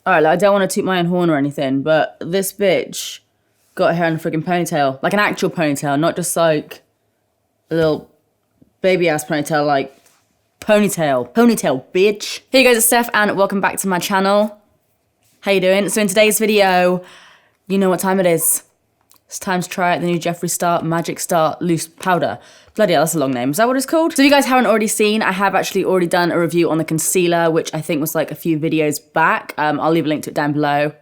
Alright, like, I don't want to toot my own horn or anything, but this bitch got her hair in a freaking ponytail. Like an actual ponytail, not just like a little baby ass ponytail, like ponytail. Ponytail, bitch. Hey guys, it's Steph and welcome back to my channel. How you doing? So in today's video, you know what time it is. It's time to try out the new Jeffree Star Magic Star Loose Powder. Bloody hell, that's a long name. Is that what it's called? So if you guys haven't already seen, I have actually already done a review on the concealer, which I think was like a few videos back. I'll leave a link to it down below,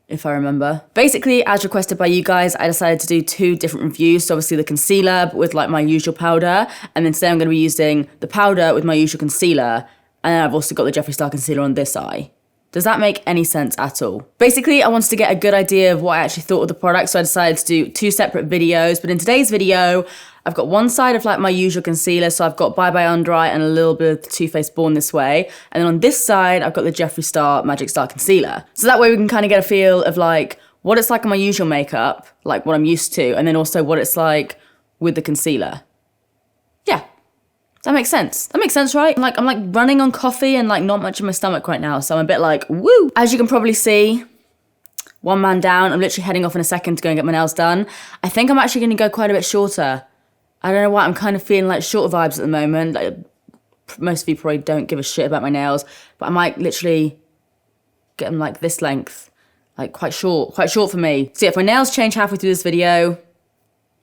if I remember. Basically, as requested by you guys, I decided to do two different reviews. So obviously the concealer but with like my usual powder, and then today I'm gonna be using the powder with my usual concealer, and then I've also got the Jeffree Star concealer on this eye. Does that make any sense at all? Basically, I wanted to get a good idea of what I actually thought of the product, so I decided to do two separate videos. But in today's video, I've got one side of like my usual concealer, so I've got Bye Bye Under Eye and a little bit of the Too Faced Born This Way. And then on this side, I've got the Jeffree Star Magic Star Concealer. So that way we can kind of get a feel of like what it's like on my usual makeup, like what I'm used to, and then also what it's like with the concealer. Yeah. That makes sense. That makes sense, right? I'm like running on coffee and like not much in my stomach right now, so I'm a bit like, woo! As you can probably see, one man down. I'm literally heading off in a second to go and get my nails done. I think I'm actually gonna go quite a bit shorter. I don't know why, I'm kind of feeling like shorter vibes at the moment. Like, most of you probably don't give a shit about my nails, but I might literally get them like this length. Like quite short for me. So yeah, if my nails change halfway through this video,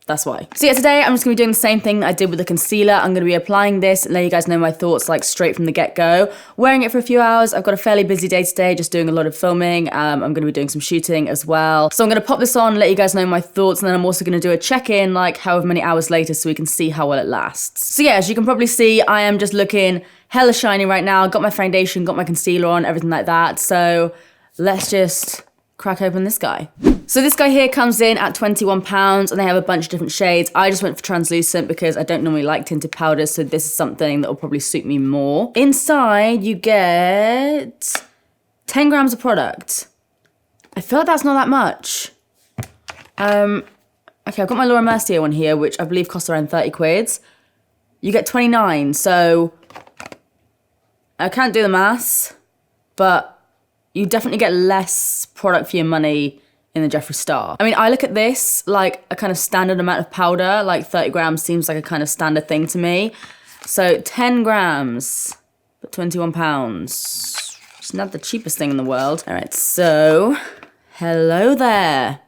that's why. So yeah, today I'm just gonna be doing the same thing I did with the concealer. I'm gonna be applying this and let you guys know my thoughts like straight from the get-go. Wearing it for a few hours. I've got a fairly busy day today, just doing a lot of filming. I'm gonna be doing some shooting as well. So I'm gonna pop this on, let you guys know my thoughts, and then I'm also gonna do a check-in like however many hours later so we can see how well it lasts. So yeah, as you can probably see, I am just looking hella shiny right now. Got my foundation, got my concealer on, everything like that. So let's just crack open this guy. So this guy here comes in at £21 and they have a bunch of different shades. I just went for translucent because I don't normally like tinted powders, so this is something that will probably suit me more. Inside you get 10 grams of product. I feel like that's not that much. Okay, I've got my Laura Mercier one here, which I believe costs around 30 quid. You get 29, so I can't do the maths, but you definitely get less product for your money in the Jeffree Star. I mean, I look at this like a kind of standard amount of powder, like 30 grams seems like a kind of standard thing to me. So 10 grams, but £21. It's not the cheapest thing in the world. All right, so hello there.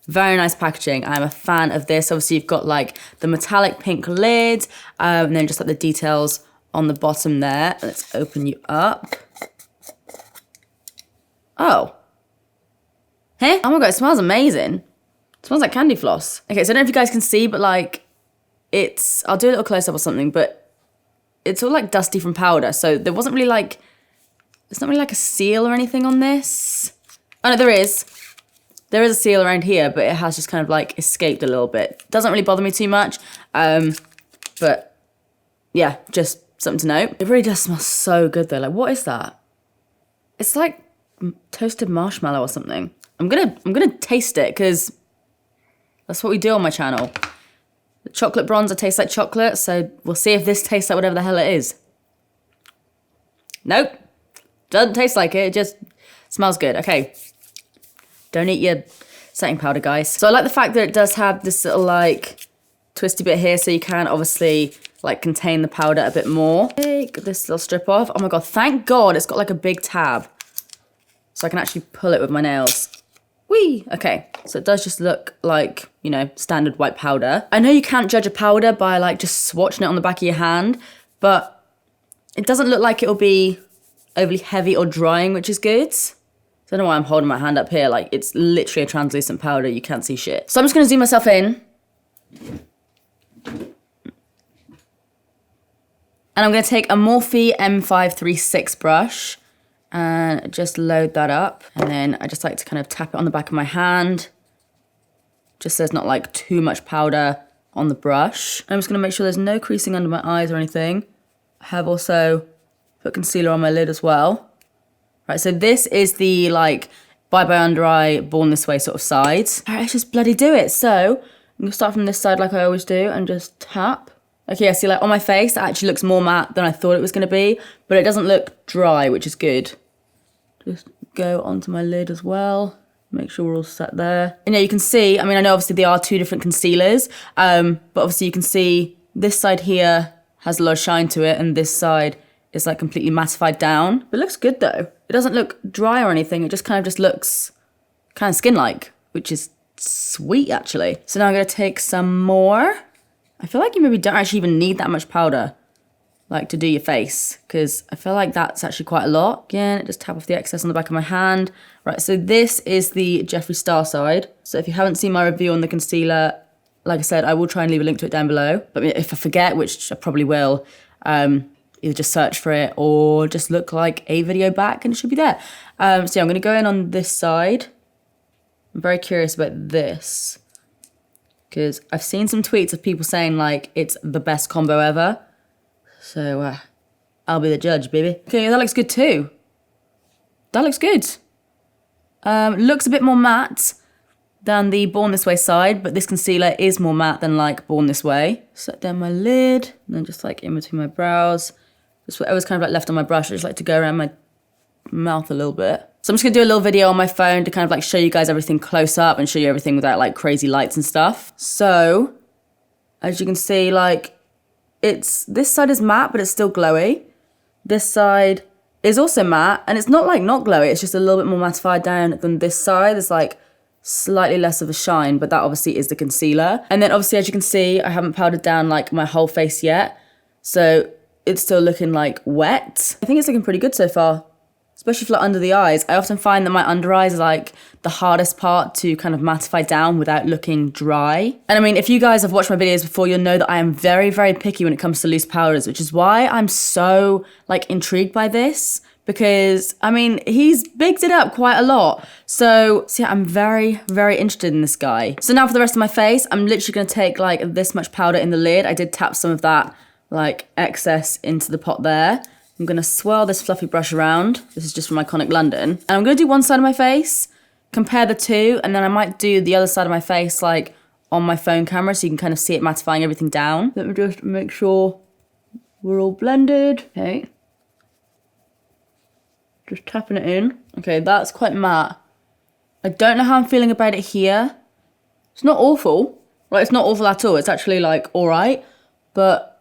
Very nice packaging. I'm a fan of this. Obviously, you've got like the metallic pink lid, and then just like the details on the bottom there. Let's open you up. Oh. Hey? Oh my god, it smells amazing. It smells like candy floss. Okay, so I don't know if you guys can see, but like, I'll do a little close-up or something, but it's all like dusty from powder, so there wasn't really like, it's not really like a seal or anything on this. Oh no, there is. There is a seal around here, but it has just kind of like escaped a little bit. Doesn't really bother me too much, but yeah, just something to note. It really does smell so good though. Like, what is that? It's like toasted marshmallow or something. I'm gonna taste it because that's what we do on my channel. The chocolate bronzer tastes like chocolate, so we'll see if this tastes like whatever the hell it is. Nope, doesn't taste like it. It just smells good. Okay, don't eat your setting powder, guys. So I like the fact that it does have this little like twisty bit here, so you can obviously like contain the powder a bit more. Take this little strip off. Oh my god, thank god it's got like a big tab, so I can actually pull it with my nails. Whee! Okay, so it does just look like, you know, standard white powder. I know you can't judge a powder by like just swatching it on the back of your hand, but it doesn't look like it'll be overly heavy or drying, which is good. So I don't know why I'm holding my hand up here, like it's literally a translucent powder, you can't see shit. So I'm just gonna zoom myself in. And I'm gonna take a Morphe M536 brush and just load that up. And then I just like to kind of tap it on the back of my hand, just so there's not like too much powder on the brush. I'm just gonna make sure there's no creasing under my eyes or anything. I have also put concealer on my lid as well. Right, so this is the like Bye Bye Under Eye, Born This Way sort of side. All right, let's just bloody do it. So I'm gonna start from this side like I always do and just tap. Okay, I see like on my face, it actually looks more matte than I thought it was gonna be, but it doesn't look dry, which is good. Just go onto my lid as well. Make sure we're all set there. And yeah, you can see, I mean, I know obviously they are two different concealers, but obviously you can see this side here has a lot of shine to it and this side is like completely mattified down. It looks good though. It doesn't look dry or anything. It just kind of just looks kind of skin-like, which is sweet actually. So now I'm gonna take some more. I feel like you maybe don't actually even need that much powder, like to do your face, because I feel like that's actually quite a lot. Again, just tap off the excess on the back of my hand. Right, so this is the Jeffree Star side. So if you haven't seen my review on the concealer, like I said, I will try and leave a link to it down below. But if I forget, which I probably will, either just search for it or just look like a video back and it should be there. So yeah, I'm gonna go in on this side. I'm very curious about this because I've seen some tweets of people saying like it's the best combo ever. So I'll be the judge, baby. Okay, that looks good too. That looks good. Looks a bit more matte than the Born This Way side, but this concealer is more matte than like Born This Way. Set down my lid and then just like in between my brows. Just whatever's kind of like left on my brush, I just like to go around my mouth a little bit. So I'm just gonna do a little video on my phone to kind of like show you guys everything close up and show you everything without like crazy lights and stuff. So, as you can see, like this side is matte, but it's still glowy. This side is also matte, and it's not like not glowy, it's just a little bit more mattified down than this side. There's like slightly less of a shine, but that obviously is the concealer. And then obviously, as you can see, I haven't powdered down like my whole face yet. So it's still looking like wet. I think it's looking pretty good so far, especially for like under the eyes. I often find that my under eyes are like the hardest part to kind of mattify down without looking dry. And I mean, if you guys have watched my videos before, you'll know that I am very, very picky when it comes to loose powders, which is why I'm so like intrigued by this, because I mean, he's bigged it up quite a lot. So yeah, I'm very, very interested in this guy. So now for the rest of my face, I'm literally gonna take like this much powder in the lid. I did tap some of that like excess into the pot there. I'm gonna swirl this fluffy brush around. This is just from Iconic London. And I'm gonna do one side of my face, compare the two, and then I might do the other side of my face like on my phone camera so you can kind of see it mattifying everything down. Let me just make sure we're all blended. Okay. Just tapping it in. Okay, that's quite matte. I don't know how I'm feeling about it here. It's not awful. Like, it's not awful at all. It's actually like all right, but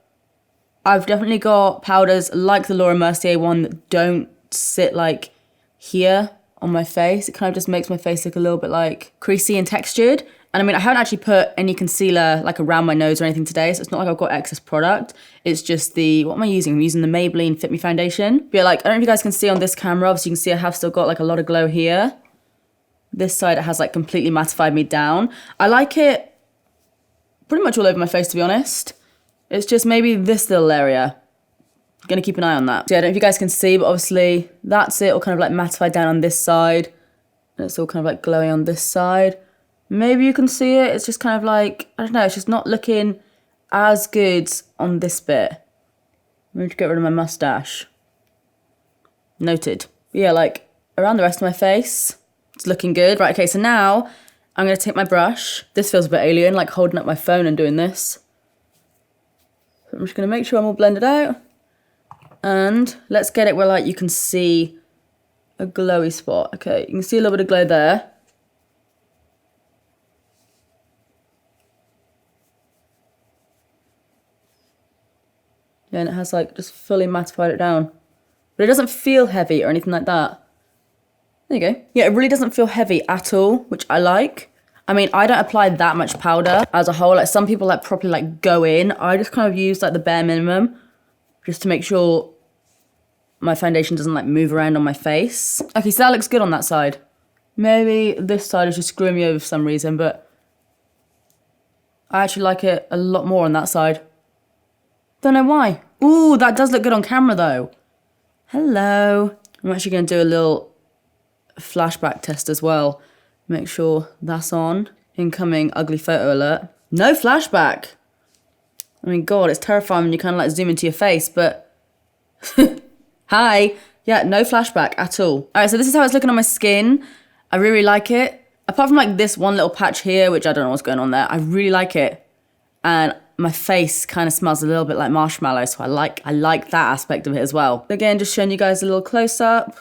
I've definitely got powders like the Laura Mercier one that don't sit like here on my face. It kind of just makes my face look a little bit like creasy and textured. And I mean, I haven't actually put any concealer like around my nose or anything today, so it's not like I've got excess product. It's just what am I using? I'm using the Maybelline Fit Me foundation. But yeah, like, I don't know if you guys can see on this camera, obviously you can see I have still got like a lot of glow here. This side, it has like completely mattified me down. I like it pretty much all over my face, to be honest. It's just maybe this little area. I'm gonna keep an eye on that. So yeah, I don't know if you guys can see, but obviously that's it, all kind of like mattified down on this side. And it's all kind of like glowing on this side. Maybe you can see it. It's just kind of like, I don't know, it's just not looking as good on this bit. I'm going to get rid of my mustache. Noted. But yeah, like around the rest of my face, it's looking good. Right, okay, so now I'm going to take my brush. This feels a bit alien, like holding up my phone and doing this. So I'm just going to make sure I'm all blended out. And let's get it where like you can see a glowy spot. Okay, you can see a little bit of glow there. Yeah, and it has like just fully mattified it down. But it doesn't feel heavy or anything like that. There you go. Yeah, it really doesn't feel heavy at all, which I like. I mean, I don't apply that much powder as a whole. Like some people like properly like go in. I just kind of use like the bare minimum just to make sure my foundation doesn't like move around on my face. Okay, so that looks good on that side. Maybe this side is just screwing me over for some reason, but I actually like it a lot more on that side. Don't know why. Ooh, that does look good on camera though. Hello. I'm actually going to do a little flashback test as well. Make sure that's on. Incoming ugly photo alert. No flashback. I mean, God, it's terrifying when you kind of like zoom into your face, but hi. Yeah, no flashback at all. All right, so this is how it's looking on my skin. I really like it. Apart from like this one little patch here, which I don't know what's going on there. I really like it. And my face kind of smells a little bit like marshmallow, so I like that aspect of it as well. Again, just showing you guys a little close up.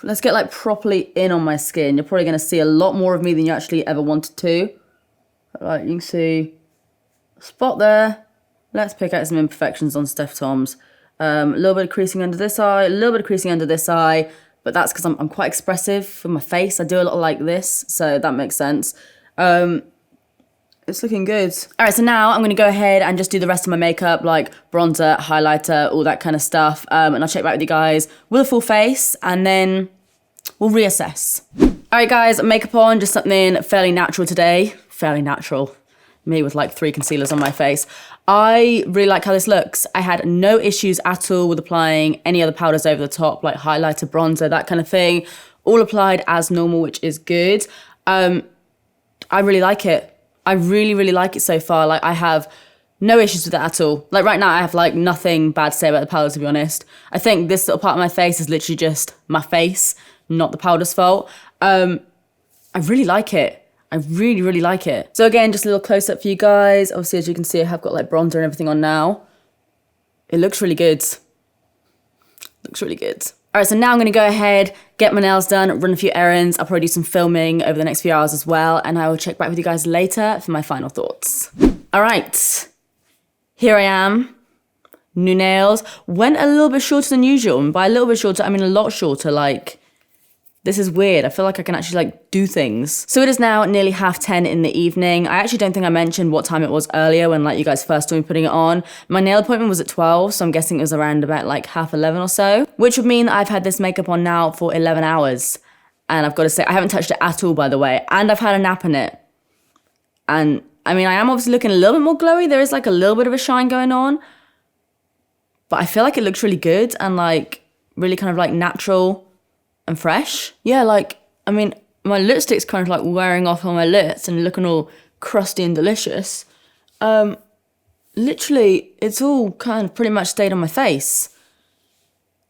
Let's get like properly in on my skin. You're probably going to see a lot more of me than you actually ever wanted to. Like, you can see a spot there. Let's pick out some imperfections on Steph Tom's. A little bit of creasing under this eye, a little bit of creasing under this eye, but that's because I'm quite expressive for my face. I do a lot like this, so that makes sense. It's looking good. All right, so now I'm going to go ahead and just do the rest of my makeup, like bronzer, highlighter, all that kind of stuff. And I'll check back with you guys with a full face, and then we'll reassess. All right, guys, makeup on, just something fairly natural today. Fairly natural. Me with like 3 concealers on my face. I really like how this looks. I had no issues at all with applying any other powders over the top, like highlighter, bronzer, that kind of thing. All applied as normal, which is good. I really like it. I really, really like it so far. Like, I have no issues with it at all. Like, right now, I have, like, nothing bad to say about the powder, to be honest. I think this little part of my face is literally just my face, not the powder's fault. I really like it. I really, really like it. So, again, just a little close-up for you guys. Obviously, as you can see, I have got, like, bronzer and everything on now. It looks really good. Looks really good. All right, so now I'm going to go ahead, get my nails done, run a few errands. I'll probably do some filming over the next few hours as well, and I will check back with you guys later for my final thoughts. All right, here I am. New nails. Went a little bit shorter than usual, and by a little bit shorter, I mean a lot shorter. Like, this is weird. I feel like I can actually like do things. So it is now nearly 10:30 in the evening. I actually don't think I mentioned what time it was earlier when like you guys first saw me putting it on. My nail appointment was at 12, so I'm guessing it was around about like 11:30 or so, which would mean I've had this makeup on now for 11 hours. And I've got to say, I haven't touched it at all, by the way. And I've had a nap in it. And I mean, I am obviously looking a little bit more glowy. There is like a little bit of a shine going on. But I feel like it looks really good and like really kind of like natural and fresh. Yeah, like, I mean, my lipstick's kind of like wearing off on my lips and looking all crusty and delicious. Literally, it's all kind of pretty much stayed on my face.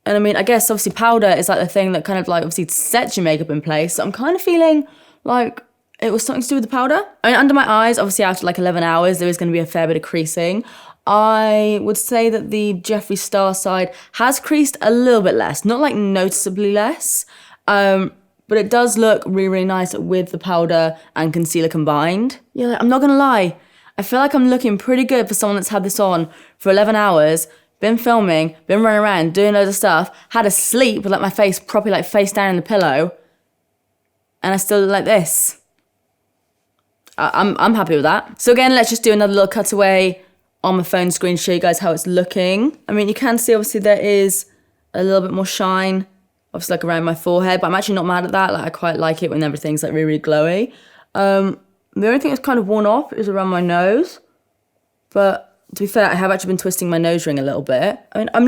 And I mean, I guess obviously powder is like the thing that kind of like obviously sets your makeup in place. So I'm kind of feeling like it was something to do with the powder. I mean, under my eyes, obviously after like 11 hours, there is going to be a fair bit of creasing. I would say that the Jeffree Star side has creased a little bit less, not like noticeably less, but it does look really, really nice with the powder and concealer combined. Yeah, like, I'm not gonna lie, I feel like I'm looking pretty good for someone that's had this on for 11 hours, been filming, been running around, doing loads of stuff, had a sleep with like my face properly like face down in the pillow, and I still look like this. I'm happy with that. So again, let's just do another little cutaway on my phone screen, show you guys how it's looking. I mean, you can see obviously there is a little bit more shine, obviously like around my forehead, but I'm actually not mad at that. Like, I quite like it when everything's like really, really glowy. The only thing that's kind of worn off is around my nose, but to be fair, I have actually been twisting my nose ring a little bit. I mean, I'm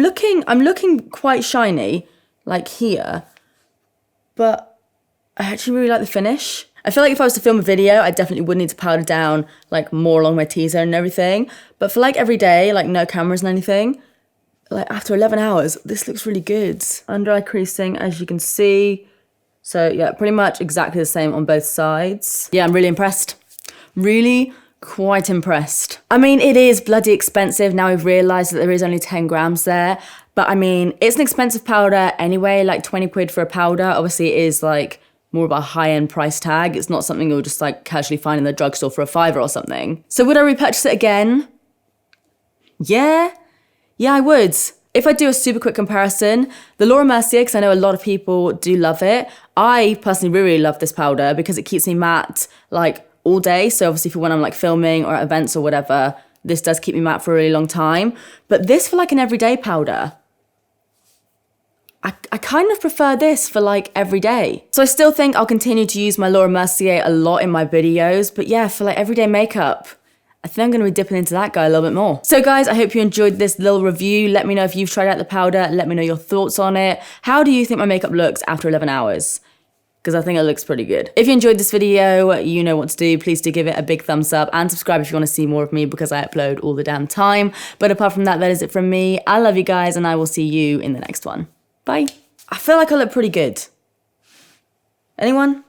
looking quite shiny, like here, but I actually really like the finish. I feel like if I was to film a video, I definitely would need to powder down like more along my T-zone and everything. But for like every day, like no cameras and anything, like after 11 hours, this looks really good. Under eye creasing, as you can see. So yeah, pretty much exactly the same on both sides. Yeah, I'm really impressed. Really quite impressed. I mean, it is bloody expensive. Now we've realised that there is only 10 grams there. But I mean, it's an expensive powder anyway, like 20 quid for a powder. Obviously it is like more of a high-end price tag. It's not something you'll just like casually find in the drugstore for a £5 or something. So would I repurchase it again? Yeah, I would. If I do a super quick comparison, the Laura Mercier, because I know a lot of people do love it. I personally really, really love this powder because it keeps me matte like all day. So obviously for when I'm like filming or at events or whatever, this does keep me matte for a really long time. But this for like an everyday powder, I kind of prefer this for like every day. So I still think I'll continue to use my Laura Mercier a lot in my videos, but yeah, for like everyday makeup, I think I'm gonna be dipping into that guy a little bit more. So guys, I hope you enjoyed this little review. Let me know if you've tried out the powder. Let me know your thoughts on it. How do you think my makeup looks after 11 hours? Because I think it looks pretty good. If you enjoyed this video, you know what to do. Please do give it a big thumbs up and subscribe if you want to see more of me because I upload all the damn time. But apart from that, that is it from me. I love you guys and I will see you in the next one. Bye. I feel like I look pretty good. Anyone?